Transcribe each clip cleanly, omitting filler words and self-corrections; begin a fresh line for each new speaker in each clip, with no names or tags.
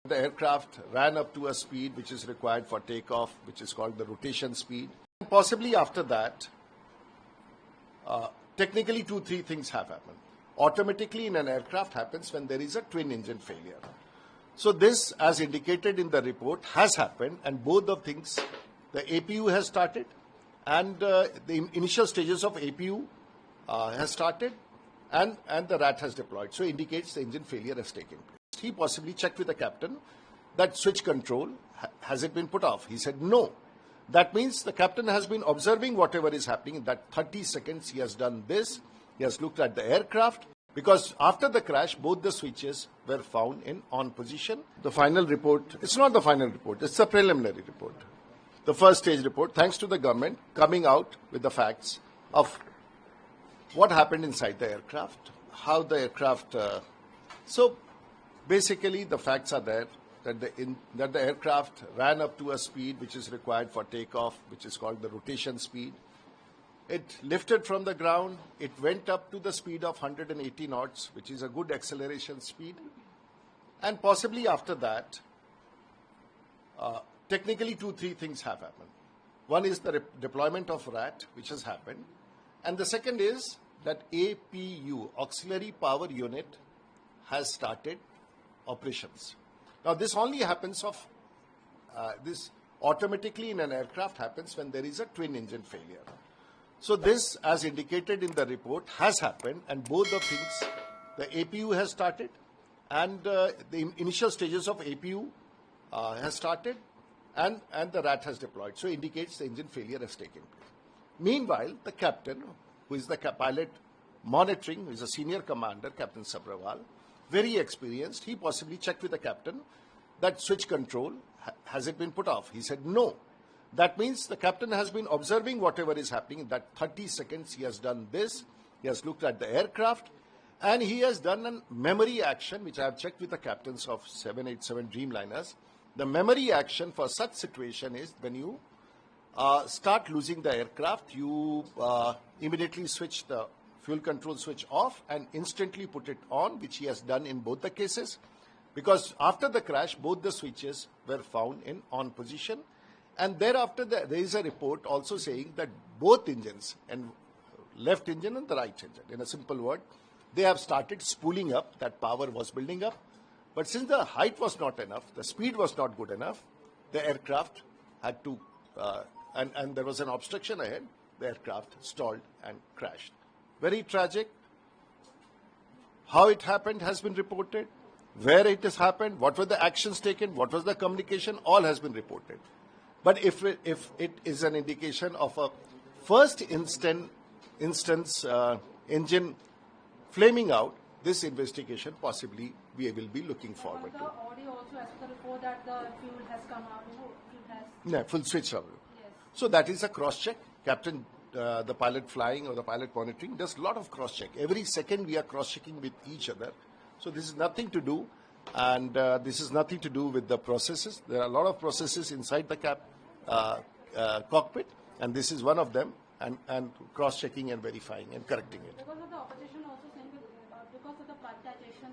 The aircraft ran up to a speed which is required for takeoff, which is called the rotation speed. And possibly after that, technically 2-3 things have happened. Automatically in an aircraft happens when there is a twin engine failure. So this, as indicated in the report, has happened, and both the things, the APU has started and the initial stages of APU has started and the RAT has deployed. So indicates the engine failure has taken place. He possibly checked with the captain that switch control, has it been put off? He said no. That means the captain has been observing whatever is happening. In that 30 seconds he has done this. He has looked at the aircraft, because after the crash both the switches were found in on position. The final report, it's not the final report, it's a preliminary report. The first stage report, thanks to the government coming out with the facts of what happened inside the aircraft, how the aircraft... So basically the facts are there that the aircraft ran up to a speed which is required for takeoff, which is called the rotation speed. It lifted from the ground, it went up to the speed of 180 knots, which is a good acceleration speed. And possibly after that, technically 2-3 things have happened. One is the deployment of RAT, which has happened. And the second is that APU, Auxiliary Power Unit, has started operations. Now this only happens this automatically in an aircraft happens when there is a twin engine failure. So this, as indicated in the report, has happened, and both the things, the APU has started and the initial stages of APU has started and the RAT has deployed. So indicates the engine failure has taken place. Meanwhile, the captain, who is the pilot monitoring, who is a senior commander, Captain Sabrawal, very experienced, he possibly checked with the captain that switch control, has it been put off? He said no. That means the captain has been observing whatever is happening. In that 30 seconds he has done this. He has looked at the aircraft and he has done a memory action, which I have checked with the captains of 787 Dreamliners. The memory action for such situation is when you start losing the aircraft, you immediately switch the fuel control switch off and instantly put it on, which he has done in both the cases. Because after the crash, both the switches were found in on position. And thereafter, there is a report also saying that both engines, and left engine and the right engine, in a simple word, they have started spooling up. That power was building up. But since the height was not enough, the speed was not good enough, the aircraft had to, and there was an obstruction ahead, the aircraft stalled and crashed. Very tragic. How it happened has been reported. Where it has happened, what were the actions taken, what was the communication, all has been reported. But if it is an indication of a first instance engine flaming out, this investigation possibly we will be looking forward to.
The audio also as per the report that the fuel has come out,
Yeah, full switch over.
Yes.
So that is a cross-check. Captain, the pilot flying or the pilot monitoring, does a lot of cross-check. Every second we are cross-checking with each other. So this is nothing to do, and this is nothing to do with the processes. There are a lot of processes inside the cockpit, and this is one of them, and cross-checking and verifying and correcting it.
Because of the opposition also saying because of the privatization.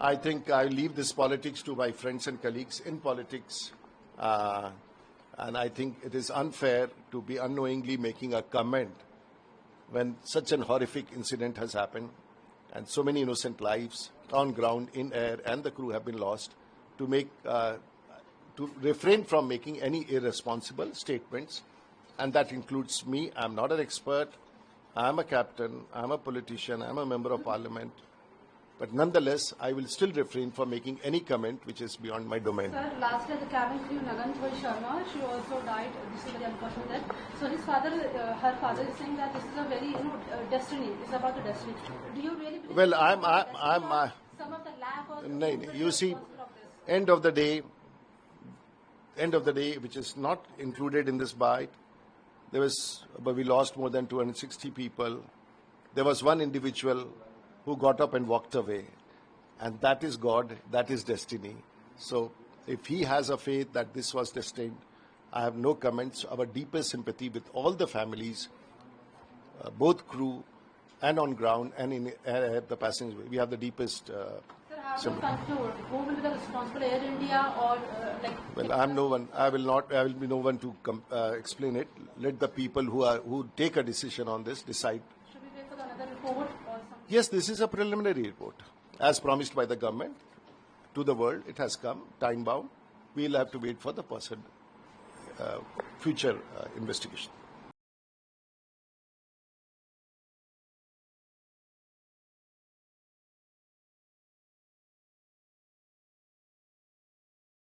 I think I leave this politics to my friends and colleagues in politics, and I think it is unfair to be unknowingly making a comment when such an horrific incident has happened and so many innocent lives on ground, in air, and the crew have been lost, to make to refrain from making any irresponsible statements, and that includes me. I'm not an expert. I'm a captain. I'm a politician. I'm a member of parliament. But nonetheless, I will still refrain from making any comment which is beyond my domain.
Sir, last year the cabin crew Naganthwal Sharma, she also died. This is very unfortunate death. So his father, her father is saying that this is a very, destiny. It's about the destiny. Do you really believe?
Well, I'm
some of the lack of.
No, you see, end of the day, which is not included in this bite, but we lost more than 260 people. There was one individual who got up and walked away, and that is God, that is destiny. So if he has a faith that this was destined, I have no comments. Our deepest sympathy with all the families, both crew and on ground and in the passengers. We have the deepest
how to conclude? Who will be the responsible, Air India or
Well, I'm no one. I will be no one to explain it. Let the people who take a decision on this decide.
Should we wait for another report or something?
Yes, this is a preliminary report, as promised by the government to the world. It has come, time bound. We'll have to wait for the future investigation.